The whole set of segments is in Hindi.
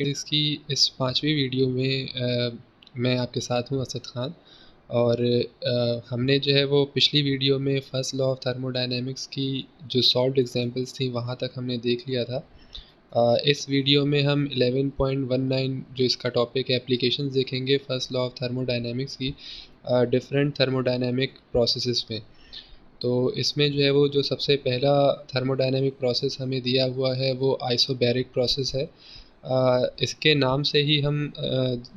इसकी इस 5वीं वीडियो में मैं आपके साथ हूँ असद ख़ान। और हमने जो है वो पिछली वीडियो में फर्स्ट लॉ ऑफ थर्मोडायनेमिक्स की जो सॉल्व्ड एग्जांपल्स थी वहाँ तक हमने देख लिया था। इस वीडियो में हम 11.19 जो इसका टॉपिक है एप्लीकेशंस देखेंगे फर्स्ट लॉ ऑफ थर्मोडायनेमिक्स की डिफरेंट थर्मोडायनेमिक प्रोसेसेस में। तो इसमें जो है वो जो सबसे पहला थर्मोडायनेमिक प्रोसेस हमें दिया हुआ है वो आइसोबैरिक प्रोसेस है। इसके नाम से ही हम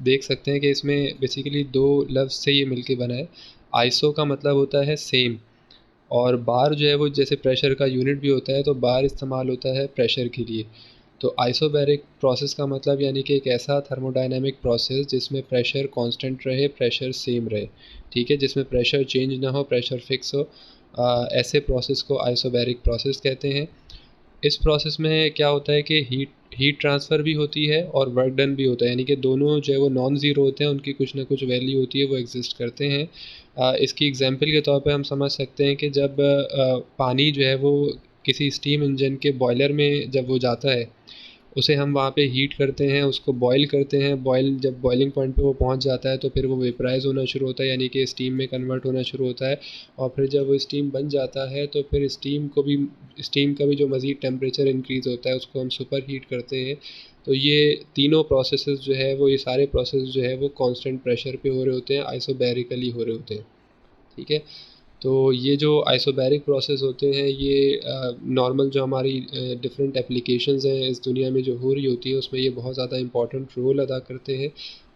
देख सकते हैं कि इसमें बेसिकली दो लफ्ज़ से ये मिलके बना है। आइसो का मतलब होता है सेम, और बार जो है वो जैसे प्रेशर का यूनिट भी होता है तो बार इस्तेमाल होता है प्रेशर के लिए। तो आइसोबैरिक प्रोसेस का मतलब यानी कि एक ऐसा थर्मोडायनेमिक प्रोसेस जिसमें प्रेशर कांस्टेंट रहे, प्रेशर सेम रहे, ठीक है, जिसमें प्रेशर चेंज ना हो, प्रेशर फिक्स हो। ऐसे प्रोसेस को आइसोबैरिक प्रोसेस कहते हैं। इस प्रोसेस में क्या होता है कि हीट हीट ट्रांसफ़र भी होती है और वर्क डन भी होता है, यानी कि दोनों जो है वो नॉन ज़ीरो होते हैं, उनकी कुछ ना कुछ वैल्यू होती है, वो एग्जिस्ट करते हैं। इसकी एग्जांपल के तौर पे हम समझ सकते हैं कि जब पानी जो है वो किसी स्टीम इंजन के बॉयलर में जब वो जाता है, उसे हम वहाँ पे हीट करते हैं, उसको बॉयल करते हैं। जब बॉइलिंग पॉइंट पे वो पहुँच जाता है तो फिर वो वेपराइज़ होना शुरू होता है, यानी कि स्टीम में कन्वर्ट होना शुरू होता है। और फिर जब वो स्टीम बन जाता है तो फिर स्टीम का भी जो मज़ीद टेम्परेचर इंक्रीज़ होता है उसको हम सुपर हीट करते हैं। तो ये तीनों प्रोसेसेस जो है वो ये सारे प्रोसेस जो है वो कांस्टेंट प्रेशर पे हो रहे होते हैं, आइसोबैरिकली हो रहे होते हैं, ठीक है। तो ये जो आइसोबैरिक प्रोसेस होते हैं ये नॉर्मल जो हमारी डिफरेंट एप्लीकेशंस हैं इस दुनिया में जो हो रही होती है उसमें ये बहुत ज़्यादा इंपॉर्टेंट रोल अदा करते हैं।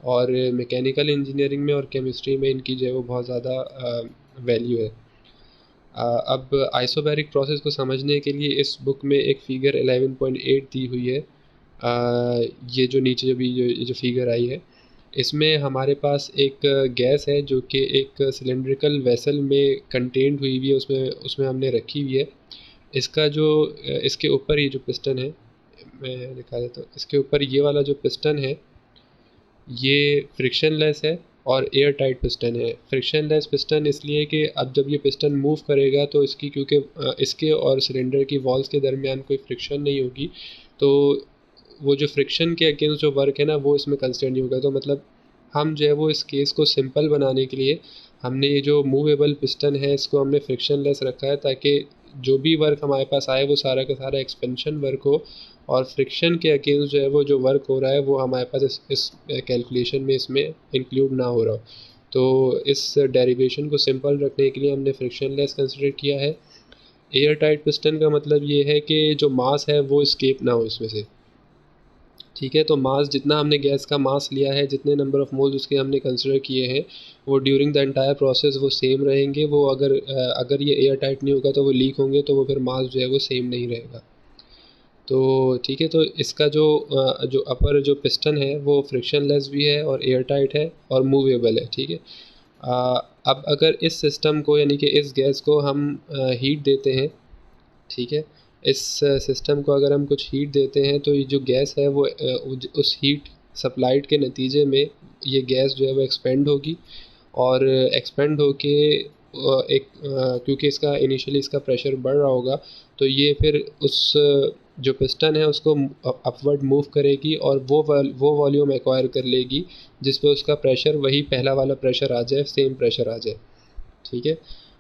और मैकेनिकल इंजीनियरिंग में और केमिस्ट्री में इनकी जो है वो बहुत ज़्यादा वैल्यू है। अब आइसोबैरिक प्रोसेस को समझने के लिए इस बुक में एक फ़िगर 11.8 दी हुई है। ये जो नीचे अभी ये जो फ़िगर आई है, इसमें हमारे पास एक गैस है जो कि एक सिलिंड्रिकल वेसल में कंटेन्ड हुई हुई है, उसमें उसमें हमने रखी हुई है। इसका जो इसके ऊपर ये जो पिस्टन है, मैं दिखा देता हूँ। इसके ऊपर ये वाला जो पिस्टन है ये फ्रिक्शनलेस है और एयर टाइट पिस्टन है। फ्रिक्शनलेस पिस्टन इसलिए कि अब जब ये पिस्टन मूव करेगा तो इसकी क्योंकि इसके और सिलेंडर की वॉल्स के दरमियान कोई फ्रिक्शन नहीं होगी, तो वो जो फ्रिक्शन के अगेंस्ट जो वर्क है ना वो इसमें कंस्टेंट नहीं होगा। तो मतलब हम जो है वो इस केस को सिंपल बनाने के लिए हमने ये जो मूवेबल पिस्टन है इसको हमने फ्रिक्शनलेस रखा है, ताकि जो भी वर्क हमारे पास आए वो सारा का सारा एक्सपेंशन वर्क हो, और फ्रिक्शन के अगेंस्ट जो है वो जो वर्क हो रहा है वो हमारे पास इस कैलकुलेशन में इसमें इंक्लूड ना हो रहा हो। तो इस डेरिवेशन को सिंपल रखने के लिए हमने फ्रिक्शनलेस कंसिडर किया है। एयर टाइट पिस्टन का मतलब ये है कि जो मास है वो स्केप ना हो इसमें से, ठीक है। तो मास जितना हमने गैस का मास लिया है, जितने नंबर ऑफ़ मोल्स उसके हमने कंसिडर किए हैं, वो ड्यूरिंग द एंटायर प्रोसेस वो सेम रहेंगे। वो अगर ये एयर टाइट नहीं होगा तो वो लीक होंगे, तो वो फिर मास जो है वो सेम नहीं रहेगा। तो ठीक है, तो इसका जो अपर जो पिस्टन है वो फ्रिक्शनलेस भी है और एयर टाइट है और मूवेबल है, ठीक है। अब अगर इस सिस्टम को यानी कि इस गैस को हम हीट देते हैं, ठीक है, इस सिस्टम को अगर हम कुछ हीट देते हैं तो ये जो गैस है वो उस हीट सप्लाइड के नतीजे में ये गैस जो है वो एक्सपेंड होगी, और एक्सपेंड होके क्योंकि इसका इनिशियली इसका प्रेशर बढ़ रहा होगा, तो ये फिर उस जो पिस्टन है उसको अपवर्ड मूव करेगी और वो वॉल्यूम एक्वायर कर लेगी जिस पे उसका प्रेशर वही पहला वाला प्रेशर आ जाए, सेम प्रेशर आ जाए, ठीक है।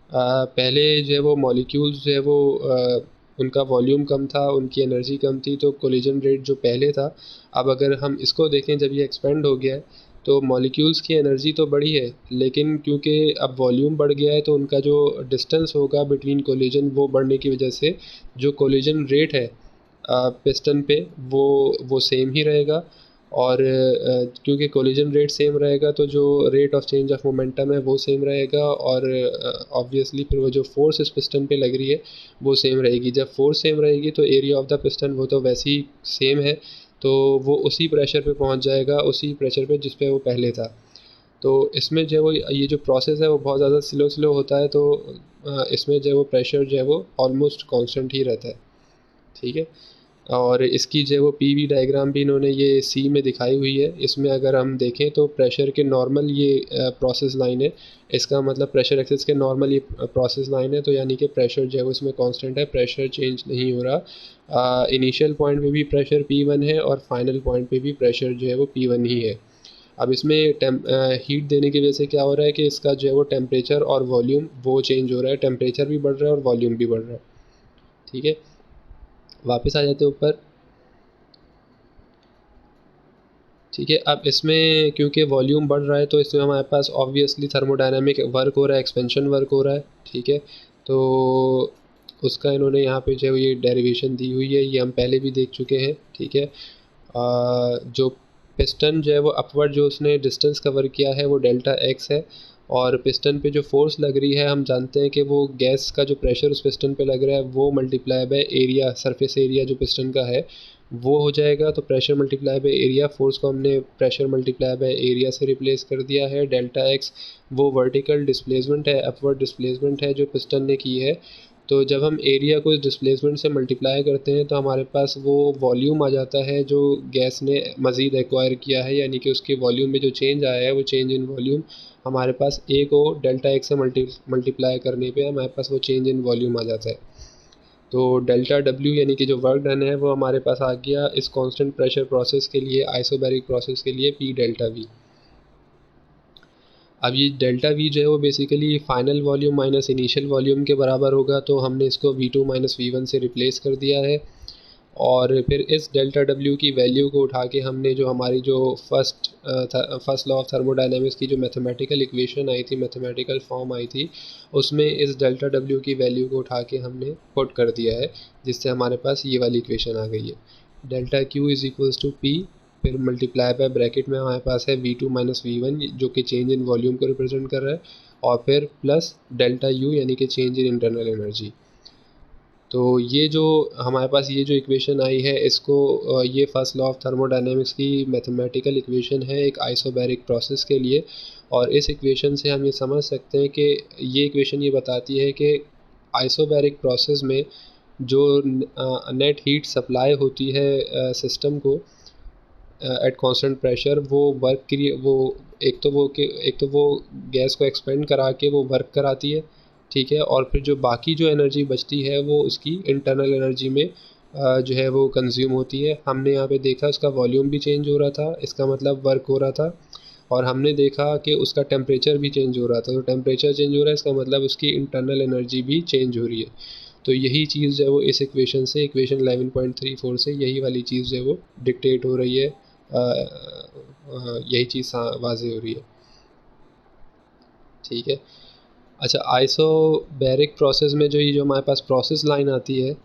पहले जो है वो मॉलिक्यूल्स जो है वो उनका वॉल्यूम कम था, उनकी एनर्जी कम थी, तो कोलिजन रेट जो पहले था, अब अगर हम इसको देखें जब ये एक्सपेंड हो गया है तो मॉलिक्यूल्स की एनर्जी तो बढ़ी है, लेकिन क्योंकि अब वॉल्यूम बढ़ गया है तो उनका जो डिस्टेंस होगा बिटवीन कोलिजन वो बढ़ने की वजह से जो कोलिजन रेट है पिस्टन पे वो सेम ही रहेगा। और क्योंकि कोलिजन रेट सेम रहेगा तो जो rate of change of momentum है वो सेम रहेगा, और ऑब्वियसली फिर वो जो फोर्स इस पिस्टन पे लग रही है वो सेम रहेगी। जब फोर्स सेम रहेगी तो एरिया ऑफ द पिस्टन वो तो वैसे ही सेम है, तो वो उसी प्रेशर पे पहुंच जाएगा, उसी प्रेशर पे जिस पे वो पहले था। तो इसमें जो है वो ये जो प्रोसेस है वो बहुत ज़्यादा स्लो होता है, तो इसमें जो है वो प्रेशर जो है वो ऑलमोस्ट कांस्टेंट ही रहता है, ठीक है। और इसकी जो है वो पीवी डायग्राम भी इन्होंने ये सी में दिखाई हुई है। इसमें अगर हम देखें तो प्रेशर के नॉर्मल ये प्रोसेस लाइन है, इसका मतलब प्रेशर एक्सिस के नॉर्मल ये प्रोसेस लाइन है, तो यानी कि प्रेशर जो है वो इसमें कांस्टेंट है, प्रेशर चेंज नहीं हो रहा। इनिशियल पॉइंट पे भी प्रेशर P1 है और फाइनल पॉइंट पे भी प्रेशर जो है वो P1 ही है। अब इसमें हीट देने की वजह से क्या हो रहा है कि इसका जो है वो टेम्परेचर और वॉल्यूम वो चेंज हो रहा है, टेम्परेचर भी बढ़ रहा है और वॉल्यूम भी बढ़ रहा है। ठीक है, वापस आ जाते हैं ऊपर। ठीक है, अब इसमें क्योंकि वॉल्यूम बढ़ रहा है तो इसमें हमारे पास ऑब्वियसली थर्मोडायनामिक वर्क हो रहा है, एक्सपेंशन वर्क हो रहा है। ठीक है, तो उसका इन्होंने यहाँ पे जो ये डेरिवेशन दी हुई है, ये हम पहले भी देख चुके हैं। ठीक है, जो पिस्टन जो है वो अपवर्ड जो उसने डिस्टेंस कवर किया है वो डेल्टा एक्स है, और पिस्टन पे जो फोर्स लग रही है हम जानते हैं कि वो गैस का जो प्रेशर उस पिस्टन पे लग रहा है वो multiply by area, surface area जो पिस्टन का है वो हो जाएगा। तो pressure multiply by area, force को हमने प्रेशर मल्टीप्लाई बाय एरिया से रिप्लेस कर दिया है। डेल्टा एक्स वो वर्टिकल डिस्प्लेसमेंट है, अपवर्ड डिस्प्लेसमेंट है जो पिस्टन ने की है। तो जब हम एरिया को इस डिस्प्लेसमेंट से मल्टीप्लाई करते हैं तो हमारे पास वो वॉल्यूम आ जाता है जो गैस ने मज़ीद एक्वायर किया है, यानी कि उसके वॉल्यूम में जो चेंज आया है वो चेंज इन वॉल्यूम हमारे पास ए को डेल्टा एक्स से मल्टीप्लाई करने पे हमारे पास वो चेंज इन वॉल्यूम आ जाता है। तो डेल्टा डब्ल्यू यानी कि जो वर्क डन है वो हमारे पास आ गया इस कांस्टेंट प्रेशर प्रोसेस के लिए, आइसोबैरिक प्रोसेस के लिए, पी डेल्टा वी। अब ये डेल्टा वी जो है वो basically final volume minus initial volume के बराबर होगा, तो हमने इसको V2 माइनस V1 से रिप्लेस कर दिया है। और फिर इस डेल्टा डब्ल्यू की वैल्यू को उठा के हमने जो हमारी जो फर्स्ट लॉ ऑफ थर्मोडायनेमिक्स की जो मैथमेटिकल इक्वेशन आई थी, मैथमेटिकल फॉर्म आई थी, उसमें इस डेल्टा डब्ल्यू की वैल्यू को उठा के हमने पुट कर दिया है, जिससे हमारे पास ये वाली इक्वेशन आ गई है। Delta Q is equals to P, फिर मल्टीप्लाई बाय ब्रैकेट में हमारे पास है V2 माइनस V1 जो कि चेंज इन वॉल्यूम को रिप्रेजेंट कर रहा है, और फिर प्लस डेल्टा यू यानी कि चेंज इन इंटरनल एनर्जी। तो ये जो हमारे पास ये जो इक्वेशन आई है इसको ये फर्स्ट लॉ ऑफ थर्मोडायनेमिक्स की मैथमेटिकल इक्वेशन है एक आइसोबैरिक प्रोसेस के लिए। और इस इक्वेशन से हम ये समझ सकते हैं कि ये इक्वेशन ये बताती है कि आइसोबैरिक प्रोसेस में जो नेट हीट सप्लाई होती है सिस्टम को एट कांस्टेंट प्रेशर, वो वर्क के वो एक तो वो गैस को एक्सपेंड करा के वो वर्क कराती है। ठीक है, और फिर जो बाकी जो एनर्जी बचती है वो उसकी इंटरनल एनर्जी में जो है वो कंज्यूम होती है। हमने यहाँ पे देखा उसका वॉल्यूम भी चेंज हो रहा था, इसका मतलब वर्क हो रहा था, और हमने देखा कि उसका टेम्परेचर भी चेंज हो रहा था। तो टेम्परेचर चेंज हो रहा है इसका मतलब उसकी इंटरनल एनर्जी भी चेंज हो रही है। तो यही चीज़ जो है वो इस इक्वेशन से, इक्वेशन 11.34 से यही वाली चीज़ जो है वो डिक्टेट हो रही है, यही चीज़ वाज़ेह हो रही है। ठीक है, अच्छा, आइसोबैरिक प्रोसेस में जो हमारे पास प्रोसेस लाइन आती है,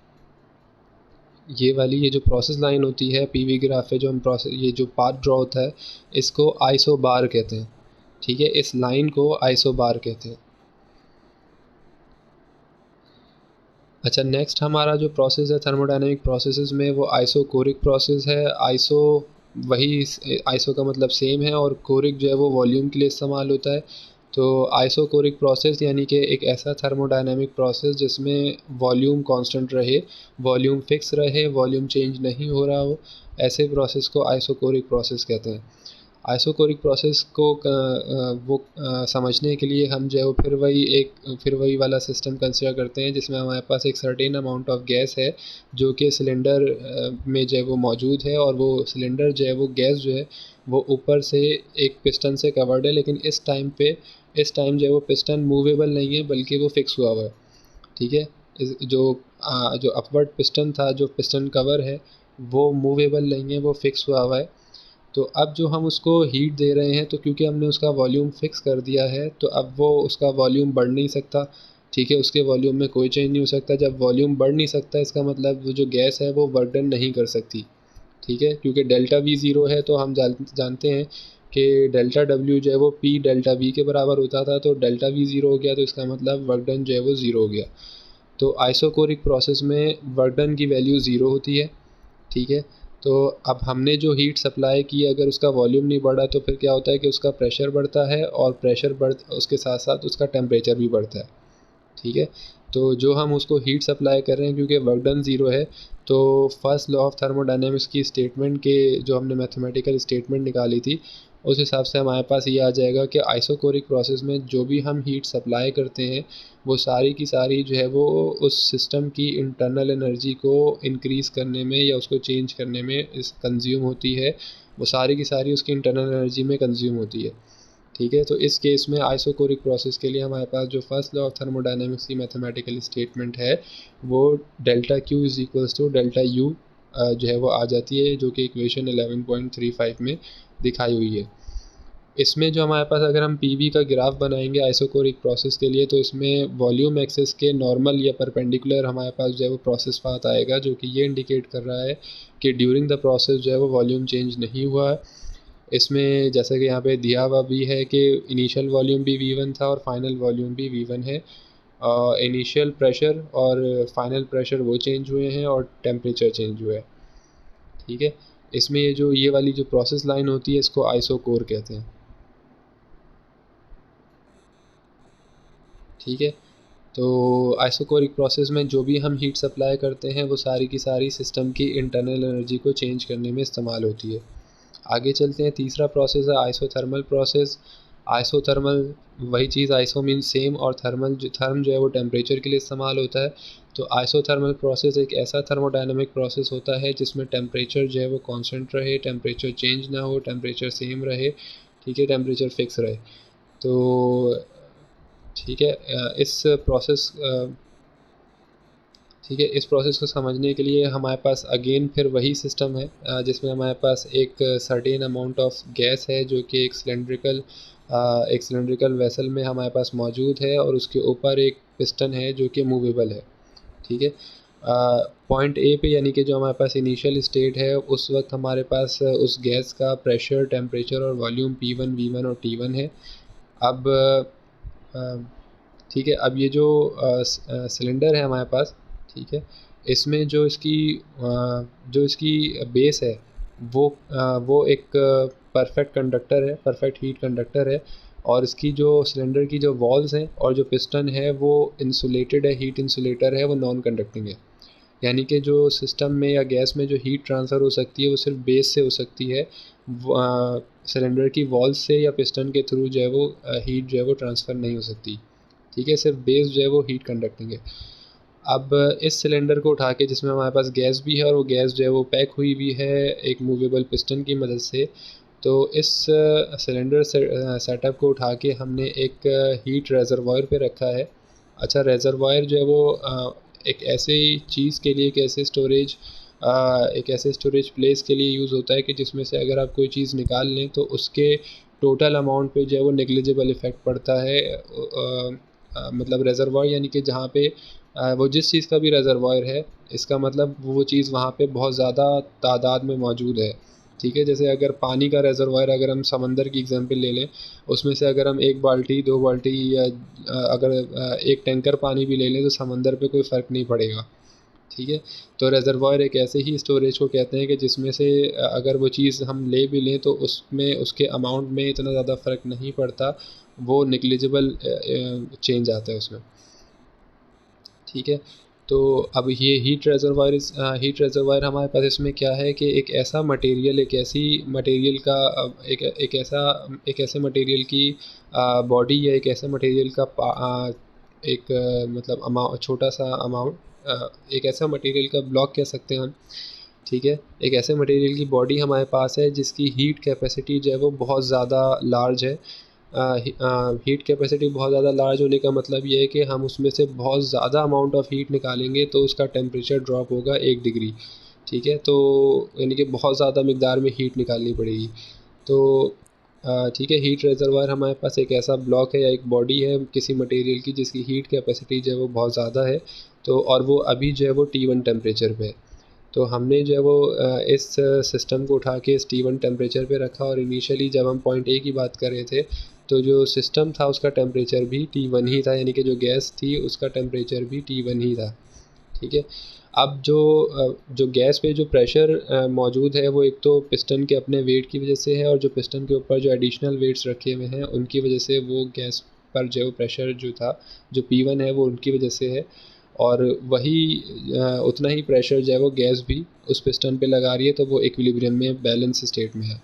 ये वाली ये जो प्रोसेस लाइन होती है पीवी ग्राफ पे जो हम प्रोसेस ये जो पाथ ड्रॉ होता है इसको आइसोबार कहते हैं। ठीक है, इस लाइन को आइसोबार कहते हैं। अच्छा, नेक्स्ट हमारा जो प्रोसेस है थर्मोडायनेमिक प्रोसेसेस में वो आइसोकोरिक प्रोसेस है। वही आइसो का मतलब सेम है, और कोरिक जो है वो वॉल्यूम के लिए इस्तेमाल होता है। तो आइसोकोरिक प्रोसेस यानी कि एक ऐसा थर्मोडायनेमिक प्रोसेस जिसमें वॉल्यूम कांस्टेंट रहे, वॉल्यूम फिक्स रहे, वॉल्यूम चेंज नहीं हो रहा हो, ऐसे प्रोसेस को आइसोकोरिक प्रोसेस कहते हैं। आइसोकोरिक प्रोसेस को समझने के लिए हम जो है वो फिर वही वाला सिस्टम कंसिडर करते हैं जिसमें हमारे पास एक सर्टेन अमाउंट ऑफ गैस है जो कि सिलेंडर में जो है वो मौजूद है, और वो सिलेंडर जो है वो गैस जो है वो ऊपर से एक पिस्टन से कवर्ड है, लेकिन इस टाइम जो है वो पिस्टन मूवेबल नहीं है बल्कि वो फिक्स हुआ हुआ है। ठीक है, जो अपवर्ड पिस्टन था, जो पिस्टन कवर है, वो मूवेबल नहीं है, वो फिक्स हुआ हुआ है। तो अब जो हम उसको हीट दे रहे हैं तो क्योंकि हमने उसका वॉल्यूम फिक्स कर दिया है तो अब वो उसका वॉल्यूम बढ़ नहीं सकता। ठीक है, उसके वॉल्यूम में कोई चेंज नहीं हो सकता। जब वॉल्यूम बढ़ नहीं सकता इसका मतलब वो जो गैस है वो वर्क डन नहीं कर सकती। ठीक है, क्योंकि डेल्टा वी ज़ीरो है तो हम जानते हैं कि डेल्टा डब्ल्यू जो है वो पी डेल्टा वी के बराबर होता था, तो डेल्टा वी ज़ीरो हो गया तो इसका मतलब वर्क डन जो है वो ज़ीरो हो गया। तो आइसोकोरिक प्रोसेस में वर्क डन की वैल्यू ज़ीरो होती है। ठीक है, तो अब हमने जो हीट सप्लाई की अगर उसका वॉल्यूम नहीं बढ़ा तो फिर क्या होता है कि उसका प्रेशर बढ़ता है, और प्रेशर उसके साथ साथ उसका टेम्परेचर भी बढ़ता है। ठीक है, तो जो हम उसको हीट सप्लाई कर रहे हैं क्योंकि वर्क डन ज़ीरो है, तो फर्स्ट लॉ ऑफ थर्मोडायनेमिक्स की स्टेटमेंट के जो हमने मैथमेटिकल स्टेटमेंट निकाली थी उस हिसाब से हमारे पास ये आ जाएगा कि आइसोकोरिक प्रोसेस में जो भी हम हीट सप्लाई करते हैं वो सारी की सारी जो है वो उस सिस्टम की इंटरनल एनर्जी को इंक्रीज़ करने में या उसको चेंज करने में इस कंज्यूम होती है, वो सारी की सारी उसकी इंटरनल एनर्जी में कंज्यूम होती है। ठीक है, तो इस केस में आइसोकोरिक प्रोसेस के लिए हमारे पास जो फर्स्ट लॉ ऑफ थर्मोडायनेमिक्स की मैथमेटिकल स्टेटमेंट है वो delta Q is equals to delta U जो है वो आ जाती है, जो कि इक्वेशन 11.35 में दिखाई हुई है। इसमें जो हमारे पास अगर हम पीवी का ग्राफ बनाएंगे आइसोकोरिक प्रोसेस के लिए, तो इसमें वॉल्यूम एक्सेस के नॉर्मल या परपेंडिकुलर हमारे पास जो है वो प्रोसेस पाथ आएगा, जो कि ये इंडिकेट कर रहा है कि ड्यूरिंग द प्रोसेस जो है वो वॉल्यूम चेंज नहीं हुआ है। इसमें जैसे कि यहाँ पे दिया हुआ भी है कि इनिशियल वॉल्यूम भी V1 था और फाइनल वॉल्यूम भी V1 है। इनिशियल प्रेशर और फाइनल प्रेशर वो चेंज हुए हैं और टेम्परेचर चेंज हुआ है। ठीक है, इसमें ये वाली जो प्रोसेस लाइन होती है इसको आइसोकोर कहते हैं। ठीक है, तो आइसोकोरिक प्रोसेस में जो भी हम हीट सप्लाई करते हैं वो सारी की सारी सिस्टम की इंटरनल एनर्जी को चेंज करने में इस्तेमाल होती है। आगे चलते हैं, तीसरा प्रोसेस है आइसोथर्मल प्रोसेस। आइसोथर्मल वही चीज़, आइसो मीन सेम और थर्मल थर्म जो है वो टेम्परेचर के लिए इस्तेमाल होता है। तो आइसोथर्मल प्रोसेस एक ऐसा थर्मोडायनामिक प्रोसेस होता है जिसमें टेम्परेचर जो है वो कांस्टेंट रहे, टेम्परेचर चेंज ना हो, टेम्परेचर सेम रहे। ठीक है, टेम्परेचर फिक्स रहे। तो ठीक है, इस प्रोसेस ठीक है, इस प्रोसेस को समझने के लिए हमारे पास अगेन फिर वही सिस्टम है जिसमें हमारे पास एक सर्टेन अमाउंट ऑफ गैस है जो कि एक सिलेंड्रिकल वेसल में हमारे पास मौजूद है और उसके ऊपर एक पिस्टन है जो कि मूवेबल है। ठीक है, पॉइंट ए पे यानी कि जो हमारे पास इनिशियल स्टेट है उस वक्त हमारे पास उस गैस का प्रेशर, टेम्परेचर और वॉल्यूम P1, V1 और T1 है। अब ठीक है, अब ये जो सिलेंडर है हमारे पास, ठीक है, इसमें जो इसकी बेस है वो एक परफेक्ट कंडक्टर है, परफेक्ट हीट कंडक्टर है। और इसकी जो सिलेंडर की जो वॉल्स हैं और जो पिस्टन है वो इंसुलेटेड है, हीट इंसुलेटर है, वो नॉन कंडक्टिंग है। यानी कि जो सिस्टम में या गैस में जो हीट ट्रांसफ़र हो सकती है वो सिर्फ बेस से हो सकती है, सिलेंडर की वॉल्स से या पिस्टन के थ्रू जो है वो हीट जो है वो ट्रांसफ़र नहीं हो सकती। ठीक है, सिर्फ बेस जो है वो हीट कंडक्टिंग है। अब इस सिलेंडर को उठा के, जिसमें हमारे पास गैस भी है और वो गैस जो है वो पैक हुई भी है एक मूवेबल पिस्टन की मदद से, तो इस सिलेंडर सेटअप को उठा के हमने एक हीट रेजरवॉयर पे रखा है। अच्छा, रेजरवॉयर जो है वो एक ऐसे चीज़ के लिए, एक ऐसे स्टोरेज प्लेस के लिए यूज़ होता है कि जिसमें से अगर आप कोई चीज़ निकाल लें तो उसके टोटल अमाउंट पे जो है वो नेग्लिजिबल इफ़ेक्ट पड़ता है। मतलब रेजरवॉयर यानी कि जहाँ पे वो जिस चीज़ का भी रेजरवॉयर है, इसका मतलब वो चीज़ वहाँ पे बहुत ज़्यादा तादाद में मौजूद है। ठीक है, जैसे अगर पानी का रेजरवॉयर अगर हम समंदर की एग्जांपल ले लें, उसमें से अगर हम 1 बाल्टी 2 बाल्टी या अगर 1 टैंकर पानी भी ले लें तो समंदर पे कोई फ़र्क नहीं पड़ेगा। ठीक है, तो रेजरवॉयर एक ऐसे ही स्टोरेज को कहते हैं कि जिसमें से अगर वो चीज़ हम ले भी लें तो उसमें उसके अमाउंट में इतना ज़्यादा फ़र्क नहीं पड़ता, वो नेग्लिजिबल चेंज आता है उसमें। ठीक है, तो अब ये हीट रेजरवायर हमारे पास इसमें क्या है कि एक ऐसा मटेरियल, एक ऐसी मटेरियल का एक ऐसे मटेरियल की बॉडी या एक ऐसे मटेरियल का एक मतलब छोटा सा अमाउंट, एक ऐसा मटेरियल का ब्लॉक कह सकते हैं हम। ठीक है, एक ऐसे मटेरियल की बॉडी हमारे पास है जिसकी हीट कैपेसिटी जो है वो बहुत ज़्यादा लार्ज है। हीट कैपेसिटी बहुत ज़्यादा लार्ज होने का मतलब ये है कि हम उसमें से बहुत ज़्यादा अमाउंट ऑफ हीट निकालेंगे तो उसका टेम्परेचर ड्रॉप होगा 1 डिग्री। ठीक है, तो यानी कि बहुत ज़्यादा मिकदार में हीट निकालनी पड़ेगी। तो ठीक है, हीट रिजर्वायर हमारे पास एक ऐसा ब्लॉक है या एक बॉडी है किसी मटेरियल की जिसकी हीट कैपेसिटी जो है वो बहुत ज़्यादा है, तो और वो अभी जो है वो T1 टेम्परेचर पे है। तो हमने जो है वो इस सिस्टम को उठा के इस T1 टेम्परेचर पे रखा और इनिशियली जब हम पॉइंट ए की बात कर रहे थे तो जो सिस्टम था उसका टेम्परेचर भी T1 ही था, यानी कि जो गैस थी उसका टेम्परेचर भी T1 ही था। ठीक है, अब जो गैस पे जो प्रेशर मौजूद है वो एक तो पिस्टन के अपने वेट की वजह से है और जो पिस्टन के ऊपर जो एडिशनल वेट्स रखे हुए हैं उनकी वजह से वो गैस पर जो प्रेशर जो था, जो P1 है वो उनकी वजह से है, और वही उतना ही प्रेशर जो है वो गैस भी उस पिस्टन पे लगा रही है, तो वो इक्विलिब्रियम में बैलेंस स्टेट में है।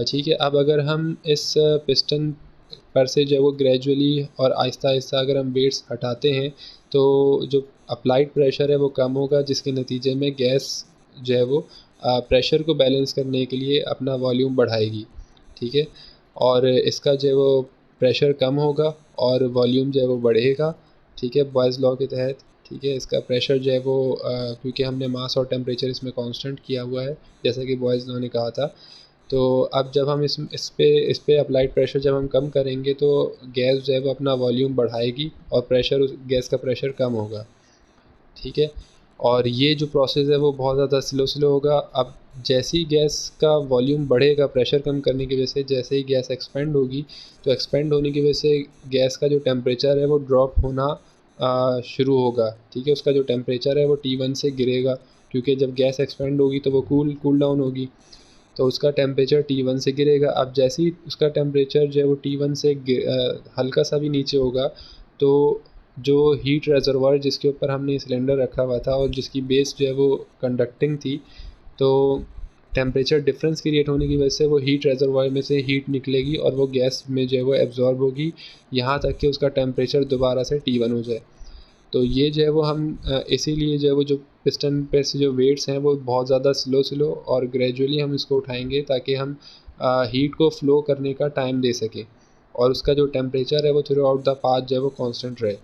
ठीक है, अब अगर हम इस पिस्टन पर से जो है वो ग्रेजुअली और आहिस्ता आहिस्ता अगर हम वेट्स हटाते हैं, तो जो अप्लाइड प्रेशर है वो कम होगा, जिसके नतीजे में गैस जो है वो प्रेशर को बैलेंस करने के लिए अपना वॉल्यूम बढ़ाएगी। ठीक है, और इसका जो है वो प्रेशर कम होगा और वॉल्यूम जो है वो बढ़ेगा। ठीक है, बॉयज़ लॉ के तहत। ठीक है, इसका प्रेशर जो है वो क्योंकि हमने मास और टेम्परेचर इसमें कांस्टेंट किया हुआ है, जैसा कि बॉयज़ लॉ ने कहा था। तो अब जब हम इस पे अप्लाइड प्रेशर जब हम कम करेंगे, तो गैस जो है वो अपना वॉल्यूम बढ़ाएगी और प्रेशर, उस गैस का प्रेशर कम होगा। ठीक है, और ये जो प्रोसेस है वो बहुत ज़्यादा स्लो होगा। अब जैसे ही गैस का वॉल्यूम बढ़ेगा प्रेशर कम करने की वजह से, जैसे ही गैस एक्सपेंड होगी, तो एक्सपेंड होने की वजह से गैस का जो टेम्परेचर है वो ड्रॉप होना शुरू होगा। ठीक है, उसका जो टेम्परेचर है वो T1 से गिरेगा, क्योंकि जब गैस एक्सपेंड होगी तो वो कूल डाउन होगी, तो उसका टेम्परेचर T1 से गिरेगा। अब जैसे ही उसका टेम्परेचर जो है वो T1 से हल्का सा भी नीचे होगा, तो जो हीट रेजर्वायर जिसके ऊपर हमने सिलेंडर रखा हुआ था और जिसकी बेस जो है वो कंडक्टिंग थी, तो टेम्परेचर डिफरेंस क्रिएट होने की वजह से वो हीट रेजर्वायर में से हीट निकलेगी और वो गैस में जो है वो एब्जॉर्ब होगी, यहाँ तक कि उसका टेम्परेचर दोबारा से T1 हो जाए। तो ये जो है वो हम इसीलिए जो है वो जो पिस्टन पे से जो वेट्स हैं वो बहुत ज़्यादा स्लो और ग्रेजुअली हम इसको उठाएंगे, ताकि हम हीट को फ्लो करने का टाइम दे सकें और उसका जो टेम्परेचर है वो थ्रू आउट द पाथ जो है वो कांस्टेंट रहे।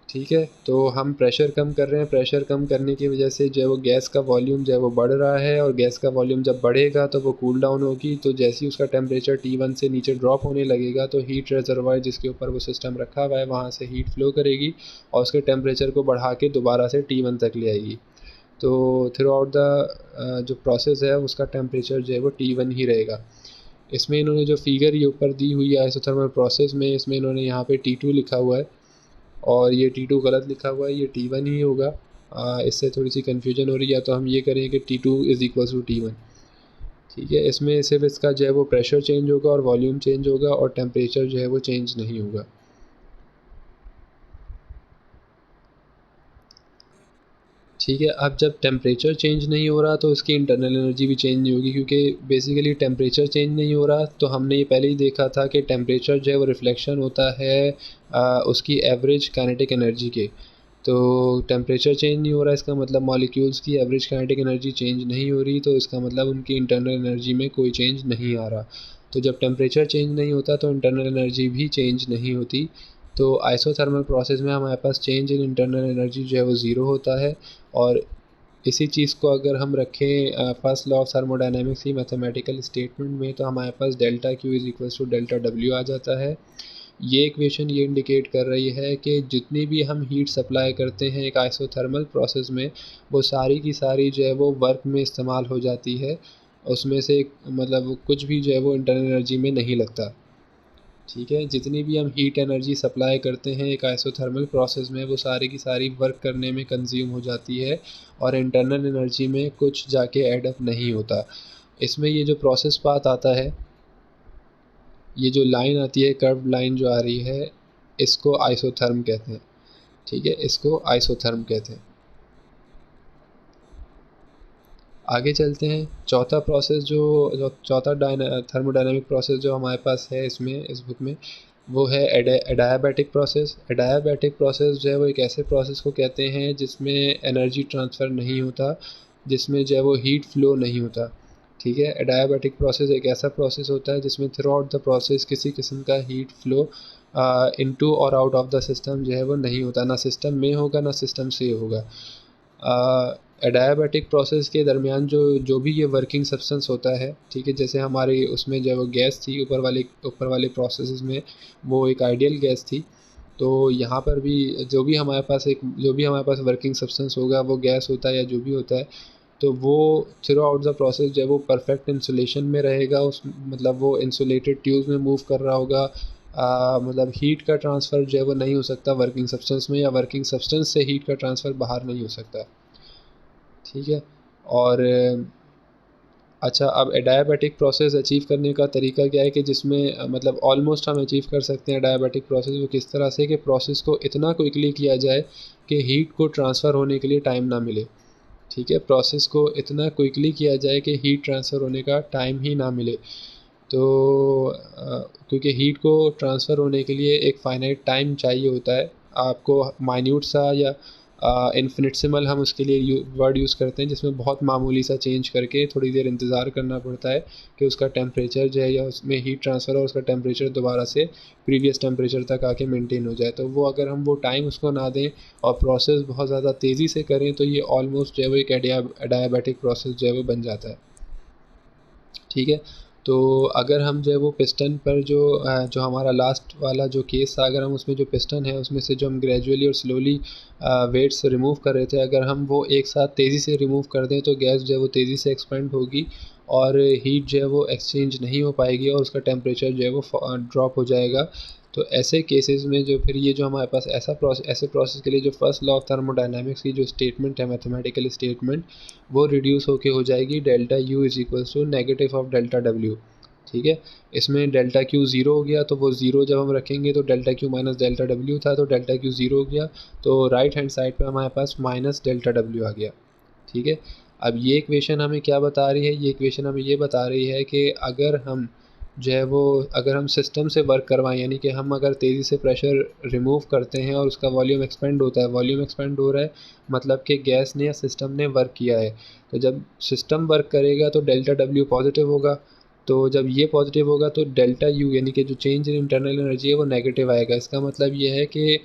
ठीक है, तो हम प्रेशर कम कर रहे हैं, प्रेशर कम करने की वजह से जो है वो गैस का वॉल्यूम जो है वो बढ़ रहा है, और गैस का वॉल्यूम जब बढ़ेगा तो वो कूल डाउन होगी, तो जैसे ही उसका टेम्परेचर T1 से नीचे ड्रॉप होने लगेगा, तो हीट रिजर्वायर जिसके ऊपर वो सिस्टम रखा हुआ है वहाँ से हीट फ्लो करेगी और उसके टेम्परेचर को बढ़ा के दोबारा से T1 तक ले आएगी। तो थ्रू आउट द जो प्रोसेस है उसका टेम्परेचर जो है वो T1 ही रहेगा। इसमें इन्होंने जो फिगर ये ऊपर दी हुई है आइसोथर्मल प्रोसेस में, इसमें इन्होंने यहाँ पे T2 लिखा हुआ है और ये T2 गलत लिखा हुआ है, ये T1 ही होगा। इससे थोड़ी सी कन्फ्यूजन हो रही है, तो हम ये करें कि T2 is equal to T1। ठीक है, इसमें सिर्फ इसका जो है वो प्रेशर चेंज होगा और वॉल्यूम चेंज होगा और टेम्परेचर जो है वो चेंज नहीं होगा। ठीक है, अब जब टेम्परेचर चेंज नहीं हो रहा तो इसकी इंटरनल एनर्जी भी चेंज नहीं होगी, क्योंकि बेसिकली टेम्परेचर चेंज नहीं हो रहा, तो हमने ये पहले ही देखा था कि टेम्परेचर जो है वो रिफ्लेक्शन होता है उसकी एवरेज काइनेटिक एनर्जी के। तो टेम्परेचर चेंज नहीं हो रहा, इसका मतलब मॉलिक्यूल्स की एवरेज काइनेटिक एनर्जी चेंज नहीं हो रही, तो इसका मतलब उनकी इंटरनल एनर्जी में कोई चेंज नहीं आ रहा। तो जब टेम्परेचर चेंज नहीं होता तो इंटरनल एनर्जी भी चेंज नहीं होती। तो आइसोथर्मल प्रोसेस में हमारे पास चेंज इन इंटरनल एनर्जी जो है वो ज़ीरो होता है। और इसी चीज़ को अगर हम रखें फर्स्ट लॉ ऑफ थर्मोडायनेमिक्स की मैथमेटिकल स्टेटमेंट में, तो हमारे पास delta Q is equals to delta W आ जाता है। ये इक्वेशन ये इंडिकेट कर रही है कि जितनी भी हम हीट सप्लाई करते हैं एक आइसोथर्मल प्रोसेस में, वो सारी की सारी जो है वो वर्क में इस्तेमाल हो जाती है, उसमें से मतलब कुछ भी जो है वो इंटरनल एनर्जी में नहीं लगता। ठीक है, जितनी भी हम हीट एनर्जी सप्लाई करते हैं एक आइसोथर्मल प्रोसेस में, वो सारी की सारी वर्क करने में कंज्यूम हो जाती है और इंटरनल एनर्जी में कुछ जाके ऐड अप नहीं होता। इसमें ये जो प्रोसेस पाथ आता है, ये जो लाइन आती है, कर्व लाइन जो आ रही है, इसको आइसोथर्म कहते हैं। ठीक है, इसको आइसोथर्म कहते हैं। आगे चलते हैं। चौथा प्रोसेस जो चौथा थर्मोडायनामिक प्रोसेस जो हमारे पास है इसमें, इस बुक में, वो है एडायाबैटिक प्रोसेस। एडायाबैटिक प्रोसेस जो है वो एक ऐसे प्रोसेस को कहते हैं जिसमें एनर्जी ट्रांसफ़र नहीं होता, जिसमें जो है वो हीट फ्लो नहीं होता। ठीक है, एडायाबैटिक प्रोसेस एक ऐसा प्रोसेस होता है जिसमें थ्रू आउट द प्रोसेस किसी किस्म का हीट फ्लो इनटू और आउट ऑफ द सिस्टम जो है वो नहीं होता, ना सिस्टम में होगा ना सिस्टम से होगा। एडायाबैटिक प्रोसेस के दरमियान जो भी ये वर्किंग सब्सटेंस होता है, ठीक है, जैसे हमारी उसमें जो वो गैस थी ऊपर वाले प्रोसेस में, वो एक आइडियल गैस थी। तो यहाँ पर भी जो भी हमारे पास वर्किंग सब्सटेंस होगा वो गैस होता है या जो भी होता है, तो वो थ्रू आउट द प्रोसेस जो है वो परफेक्ट इंसुलेशन में रहेगा, उस मतलब वो इंसुलेटेड ट्यूब में मूव कर रहा होगा। मतलब हीट का ट्रांसफ़र जो है वो नहीं हो सकता वर्किंग सब्सटेंस में, या वर्किंग सब्सटेंस से हीट का ट्रांसफ़र बाहर नहीं हो सकता। ठीक है, और अच्छा, अब एडियाबैटिक प्रोसेस अचीव करने का तरीका क्या है कि जिसमें मतलब ऑलमोस्ट हम अचीव कर सकते हैं एडियाबैटिक प्रोसेस। वो किस तरह से कि प्रोसेस को इतना क्विकली किया जाए कि हीट को ट्रांसफ़र होने के लिए टाइम ना मिले। ठीक है, प्रोसेस को इतना क्विकली किया जाए कि हीट ट्रांसफ़र होने का टाइम ही ना मिले। तो क्योंकि हीट को ट्रांसफ़र होने के लिए एक फ़ाइनाइट टाइम चाहिए होता है। आपको माइन्यूट सा या इन्फिनिटेसिमल हम उसके लिए वर्ड यूज़ करते हैं, जिसमें बहुत मामूली सा चेंज करके थोड़ी देर इंतज़ार करना पड़ता है कि उसका टेम्परेचर जो है या उसमें हीट ट्रांसफ़र और उसका टेम्परेचर दोबारा से प्रीवियस टेम्परेचर तक आके मेंटेन हो जाए। तो वो अगर हम वो टाइम उसको ना दें और प्रोसेस बहुत ज़्यादा तेज़ी से करें तो ये ऑलमोस्ट जो है वो एक एडियाबैटिक प्रोसेस जो है वो बन जाता है। ठीक है, तो अगर हम जो है वो पिस्टन पर जो हमारा लास्ट वाला जो केस था, अगर हम उसमें जो पिस्टन है उसमें से जो हम ग्रेजुअली और स्लोली वेट्स रिमूव कर रहे थे, अगर हम वो एक साथ तेज़ी से रिमूव कर दें तो गैस जो है वो तेज़ी से एक्सपेंड होगी और हीट जो है वो एक्सचेंज नहीं हो पाएगी और उसका टेम्परेचर जो है वो ड्रॉप हो जाएगा। तो ऐसे केसेस में जो फिर ये जो हमारे पास ऐसे प्रोसेस के लिए जो फर्स्ट लॉ ऑफ थर्मोडायनामिक्स की जो स्टेटमेंट है, मैथमेटिकल स्टेटमेंट, वो रिड्यूस होके हो जाएगी delta U is equals to negative of delta W. ठीक है, इसमें डेल्टा क्यू ज़ीरो हो गया तो वो ज़ीरो जब हम रखेंगे तो delta Q minus delta W था तो डेल्टा क्यू ज़ीरो हो गया, तो राइट हैंड साइड पे हमारे पास माइनस डेल्टा डब्ल्यू आ गया। ठीक है, अब ये इक्वेशन हमें क्या बता रही है? ये इक्वेशन हमें ये बता रही है कि अगर हम जो है वो अगर हम सिस्टम से वर्क करवाएं, यानी कि हम अगर तेज़ी से प्रेशर रिमूव करते हैं और उसका वॉल्यूम एक्सपेंड होता है, वॉल्यूम एक्सपेंड हो रहा है मतलब कि गैस ने या सिस्टम ने वर्क किया है। तो जब सिस्टम वर्क करेगा तो डेल्टा डब्ल्यू पॉजिटिव होगा, तो जब ये पॉजिटिव होगा तो डेल्टा यू यानी कि जो चेंज इन इंटरनल एनर्जी है वो नेगेटिव आएगा। इसका मतलब ये है कि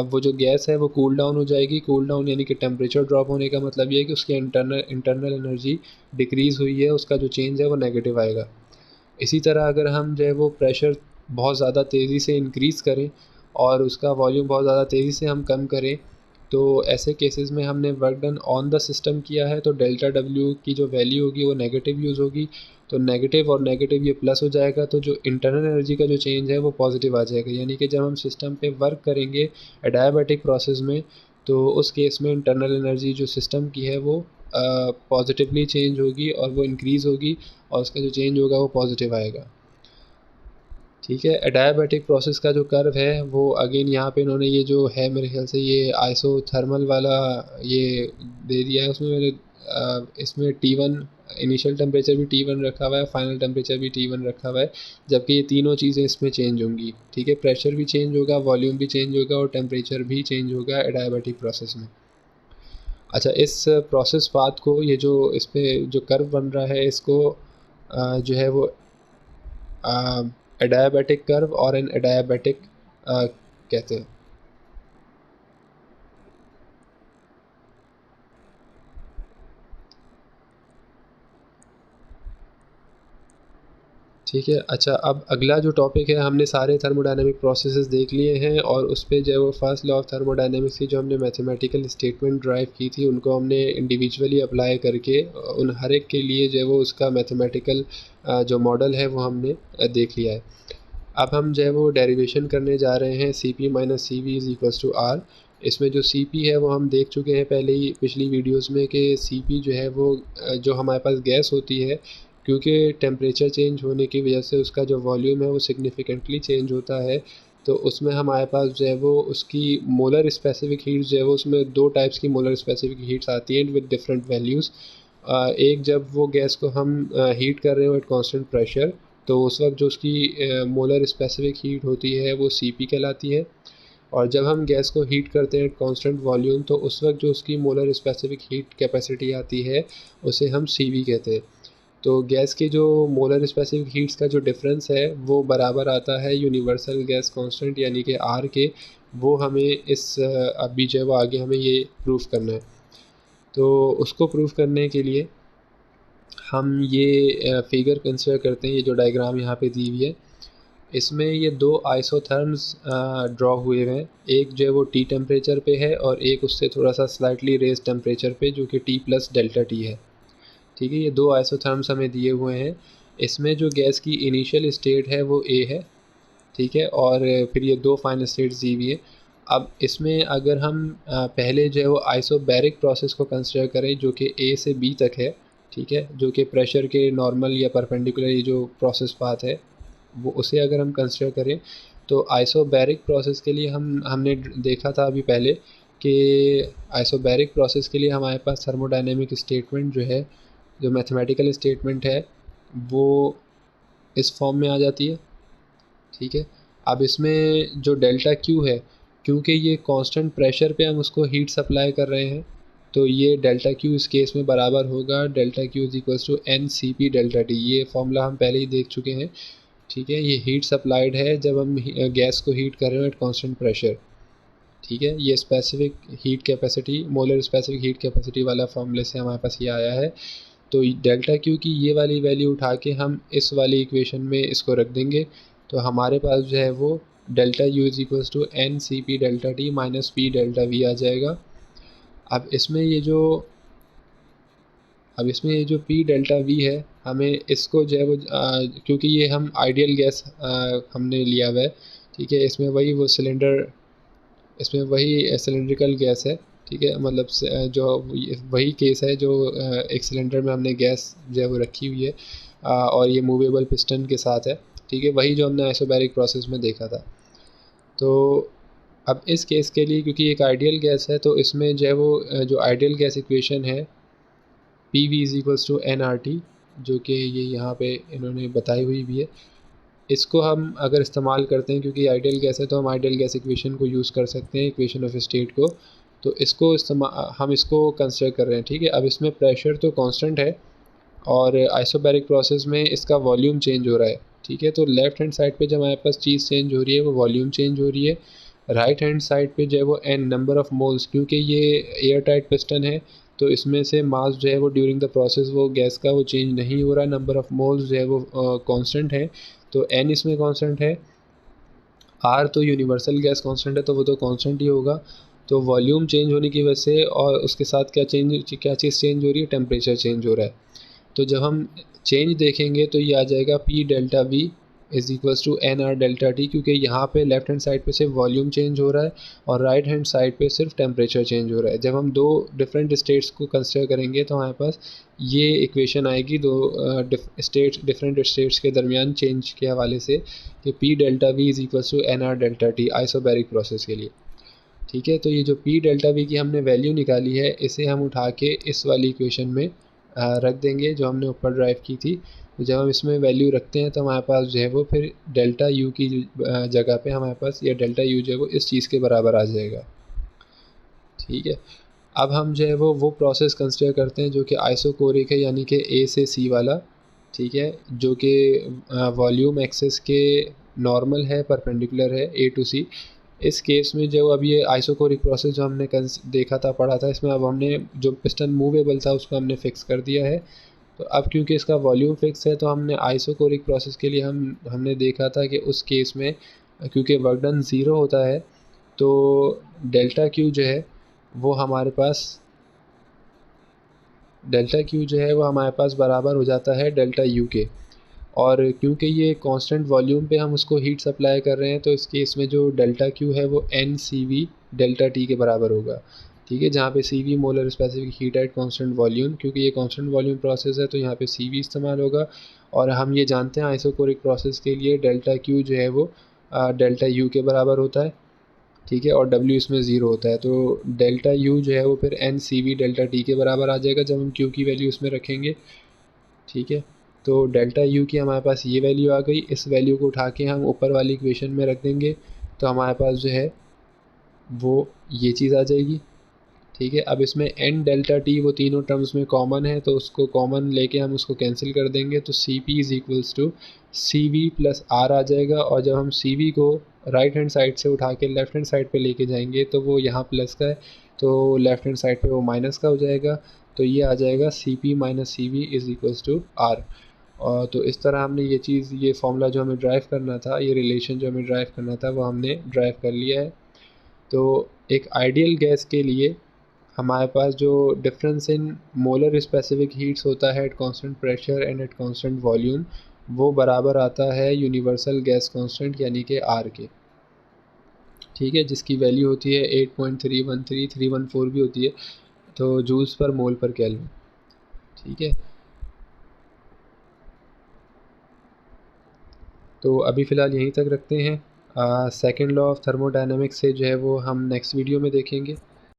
वो जो गैस है वो कूल डाउन हो जाएगी। कूल डाउन यानी कि टेम्परेचर ड्रॉप होने का मतलब ये है कि उसकी इंटरनल एनर्जी डिक्रीज़ हुई है, उसका जो चेंज है वो नेगेटिव आएगा। इसी तरह अगर हम जो है वो प्रेशर बहुत ज़्यादा तेज़ी से इंक्रीज़ करें और उसका वॉल्यूम बहुत ज़्यादा तेज़ी से हम कम करें, तो ऐसे केसेस में हमने work done on the system किया है तो डेल्टा डब्ल्यू की जो वैल्यू होगी वो नेगेटिव यूज़ होगी। तो नेगेटिव और नेगेटिव ये प्लस हो जाएगा तो जो इंटरनल एनर्जी का जो चेंज है वो पॉजिटिव आ जाएगा। यानी कि जब हम सिस्टम पे वर्क करेंगे एडियाबैटिक प्रोसेस में तो उस केस में इंटरनल एनर्जी जो सिस्टम की है वो पॉजिटिवली चेंज होगी और वो इंक्रीज़ होगी और उसका जो चेंज होगा वो पॉजिटिव आएगा। ठीक है, एडियाबैटिक प्रोसेस का जो कर्व है वो अगेन यहाँ पे इन्होंने ये जो है मेरे ख्याल से ये आइसोथर्मल वाला ये दे दिया है। उसमें इसमें T1 इनिशियल टेम्परेचर भी T1 रखा हुआ है, फाइनल टेम्परेचर भी T1 रखा हुआ है, जबकि ये तीनों चीज़ें इसमें चेंज होंगी। ठीक है, प्रेशर भी चेंज होगा, वॉल्यूम भी चेंज होगा और टेम्परेचर भी चेंज होगा एडियाबैटिक प्रोसेस में। अच्छा, इस प्रोसेस पाथ को ये जो इस पे जो कर्व बन रहा है इसको जो है वो एडियाबैटिक कर्व और एन एडियाबैटिक कहते हैं। ठीक है, अच्छा अब अगला जो टॉपिक है, हमने सारे थर्मोडायनामिक प्रोसेसेस देख लिए हैं और उस पे जो है वो फर्स्ट लॉ ऑफ थर्मोडायनामिक्स की जो हमने मैथमेटिकल स्टेटमेंट ड्राइव की थी उनको हमने इंडिविजुअली अप्लाई करके उन हर एक के लिए जो है वो उसका मैथमेटिकल जो मॉडल है वो हमने देख लिया है। अब हम जो है वो डेरिवेशन करने जा रहे हैं C P minus C V is equals to R. इसमें जो सी पी है वो हम देख चुके हैं पहले ही पिछली वीडियोस में कि सी पी जो है वो जो हमारे पास गैस होती है, क्योंकि टेम्परेचर चेंज होने की वजह से उसका जो वॉल्यूम है वो सिग्निफिकेंटली चेंज होता है। तो उसमें हमारे पास जो है वो उसकी मोलर स्पेसिफिक हीट्स जो है वो उसमें दो टाइप्स की मोलर स्पेसिफिक हीट्स आती हैं विद डिफरेंट वैल्यूज़। एक जब वो गैस को हम हीट कर रहे हो एट कांस्टेंट प्रेशर तो उस वक्त जो उसकी मोलर स्पेसिफिक हीट होती है वो सी पी कहलाती है। और जब हम गैस को हीट करते हैं एट कांस्टेंट वॉल्यूम तो उस वक्त जो उसकी मोलर स्पेसिफिक हीट कैपेसिटी आती है उसे हम सी वी कहते हैं। तो गैस की जो मोलर स्पेसिफिक हीट्स का जो डिफरेंस है वो बराबर आता है यूनिवर्सल गैस कांस्टेंट यानी कि आर के। वो हमें अभी जो है वो आगे हमें ये प्रूफ करना है। तो उसको प्रूफ करने के लिए हम ये फिगर कंसिडर करते हैं, ये जो डायग्राम यहाँ पे दी हुई है इसमें ये दो आइसोथर्म्स ड्रॉ हुए हैं। एक जो है वो टी टेम्परेचर पे है और एक उससे थोड़ा सा स्लाइटली रेज टेम्परेचर पे जो कि टी प्लस डेल्टा टी है। ठीक है, ये दो आइसोथर्म्स हमें दिए हुए हैं। इसमें जो गैस की इनिशियल स्टेट है वो ए है। ठीक है, और फिर ये दो फाइनल स्टेट्स दी हुई है। अब इसमें अगर हम पहले जो है वो आइसोबैरिक प्रोसेस को कंसिडर करें जो कि ए से बी तक है, ठीक है, जो कि प्रेशर के नॉर्मल या परपेंडिकुलर ये जो प्रोसेस पाथ है वो उसे अगर हम कंसिडर करें तो आइसोबैरिक प्रोसेस के लिए हमने देखा था अभी पहले कि आइसोबैरिक प्रोसेस के लिए हमारे पास थर्मोडायनेमिक स्टेटमेंट जो है, जो मैथमेटिकल स्टेटमेंट है, वो इस फॉर्म में आ जाती है। ठीक है, अब इसमें जो डेल्टा क्यू है, क्योंकि ये कांस्टेंट प्रेशर पे हम उसको हीट सप्लाई कर रहे हैं, तो ये डेल्टा क्यू इस केस में बराबर होगा delta Q is equals to N C P delta T. ये फॉर्मूला हम पहले ही देख चुके हैं। ठीक है, ये हीट सप्लाइड है जब हम गैस को हीट कर रहे हो एट कांस्टेंट प्रेशर। ठीक है, ये specific heat capacity, molar specific heat capacity वाला फॉर्मूले से हमारे पास ये आया है। तो डेल्टा क्यू की ये वाली वैल्यू उठा के हम इस वाली इक्वेशन में इसको रख देंगे, तो हमारे पास जो है वो delta U is equals to N C P delta T minus P delta V आ जाएगा। अब इसमें ये जो पी डेल्टा वी है, हमें इसको जो है वो क्योंकि ये हम आइडियल गैस हमने लिया हुआ है। ठीक है, इसमें वही सिलेंड्रिकल गैस है। ठीक है, मतलब जो वही केस है जो एक सिलेंडर में हमने गैस जो है वो रखी हुई है, और ये मूवेबल पिस्टन के साथ है। ठीक है, वही जो हमने आइसोबैरिक प्रोसेस में देखा था। तो अब इस केस के लिए क्योंकि एक आइडियल गैस है, तो इसमें जो है वो जो आइडियल गैस इक्वेशन है P V is equals to N R T, जो कि ये यहाँ पे इन्होंने बताई हुई भी है, इसको हम अगर इस्तेमाल करते हैं क्योंकि आइडियल गैस है तो हम आइडियल गैस इक्वेशन को यूज़ कर सकते हैं, इक्वेशन ऑफ स्टेट को। तो इसको हम इसको कंसिडर कर रहे हैं। ठीक है, अब इसमें प्रेशर तो कांस्टेंट है और आइसोबैरिक प्रोसेस में इसका वॉल्यूम चेंज हो रहा है। ठीक है, तो लेफ्ट हैंड साइड पे जब हमारे पास चीज़ चेंज हो रही है वो वॉल्यूम चेंज हो रही है। राइट हैंड साइड पे जो है वो एन नंबर ऑफ मोल्स, क्योंकि ये एयर टाइट पिस्टन है तो इसमें से मास जो है वो ड्यूरिंग द प्रोसेस वो गैस का वो चेंज नहीं हो रहा, नंबर ऑफ मोल्स जो है वो कांस्टेंट है, तो एन इसमें कांस्टेंट है। आर तो यूनिवर्सल गैस कांस्टेंट है तो वो तो कांस्टेंट ही होगा। तो वॉल्यूम चेंज होने की वजह से और उसके साथ क्या चीज़ चेंज हो रही है, टेम्परेचर चेंज हो रहा है। तो जब हम चेंज देखेंगे तो ये आ जाएगा P delta V is equals to N R delta T, क्योंकि यहाँ पे लेफ्ट हैंड साइड पे सिर्फ वॉल्यूम चेंज हो रहा है और राइट हैंड साइड पे सिर्फ टेम्परेचर चेंज हो रहा है। जब हम दो डिफरेंट स्टेट्स को कंसिडर करेंगे तो हमारे पास ये इक्वेशन आएगी दो डिफरेंट स्टेट्स के दरमियान चेंज के हवाले से, कि P delta V is equals to N R delta T isobaric process के लिए। ठीक है, तो ये जो पी डेल्टा वी की हमने वैल्यू निकाली है इसे हम उठा के इस वाली इक्वेशन में रख देंगे जो हमने ऊपर ड्राइव की थी। तो जब हम इसमें वैल्यू रखते हैं तो हमारे पास जो है वो फिर डेल्टा यू की जगह पे हमारे पास ये डेल्टा यू जो है वो इस चीज़ के बराबर आ जाएगा। ठीक है, अब हम जो है वो प्रोसेस कंसिडर करते हैं जो कि आइसोकोरिक है, यानी कि ए से सी वाला। ठीक है, जो कि वॉल्यूम एक्सेस के नॉर्मल है, परपेंडिकुलर है ए टू सी। इस केस में जो अब ये आइसोकोरिक प्रोसेस जो हमने देखा था, पढ़ा था, इसमें अब हमने जो पिस्टन मूवेबल था उसको हमने फिक्स कर दिया है। तो अब क्योंकि इसका वॉल्यूम फिक्स है तो हमने आइसोकोरिक प्रोसेस के लिए हमने देखा था कि उस केस में क्योंकि वर्क डन ज़ीरो होता है तो डेल्टा क्यू जो है वो हमारे पास बराबर हो जाता है डेल्टा यू के। और क्योंकि ये कांस्टेंट वॉल्यूम पे हम उसको हीट सप्लाई कर रहे हैं तो इस केस में जो डेल्टा क्यू है वो n C V delta T के बराबर होगा। ठीक है, जहाँ पे C V molar specific heat at constant volume, क्योंकि ये कांस्टेंट वॉल्यूम प्रोसेस है तो यहाँ पे सी वी इस्तेमाल होगा। और हम ये जानते हैं आइसोकोरिक प्रोसेस के लिए डेल्टा क्यू जो है वो डेल्टा यू के बराबर होता है। ठीक है, और डब्ल्यू इसमें ज़ीरो होता है, तो डेल्टा यू जो है वो फिर N C V delta T के बराबर आ जाएगा जब हम क्यू की वैल्यू इसमें रखेंगे। ठीक है, तो डेल्टा यू की हमारे पास ये वैल्यू आ गई, इस वैल्यू को उठा के हम ऊपर वाली इक्वेशन में रख देंगे तो हमारे पास जो है वो ये चीज़ आ जाएगी। ठीक है, अब इसमें एन डेल्टा टी वो तीनों टर्म्स में कॉमन है तो उसको कॉमन लेके हम उसको कैंसिल कर देंगे, तो C P is equals to C V plus R आ जाएगा। और जब हम सी वी को राइट हैंड साइड से उठा के लेफ़्ट हैंड साइड पे लेके जाएंगे तो वो यहाँ प्लस का है तो लेफ़्ट हैंड साइड पे वो माइनस का हो जाएगा। तो ये आ जाएगा C P minus C V is equals to R. और तो इस तरह हमने ये फॉर्मूला जो हमें ड्राइव करना था, ये रिलेशन जो हमें ड्राइव करना था वो हमने ड्राइव कर लिया है। तो एक आइडियल गैस के लिए हमारे पास जो difference in molar specific heats होता है at constant pressure and eight constant volume, वो बराबर आता है यूनिवर्सल गैस कांस्टेंट यानी कि आर के। ठीक है, जिसकी वैल्यू होती है 8.313 314 भी होती है, तो जूल्स पर मोल पर केल्विन। ठीक है, तो अभी फ़िलहाल यहीं तक रखते हैं। सेकंड लॉ ऑफ थर्मोडायनामिक्स से जो है वो हम नेक्स्ट वीडियो में देखेंगे।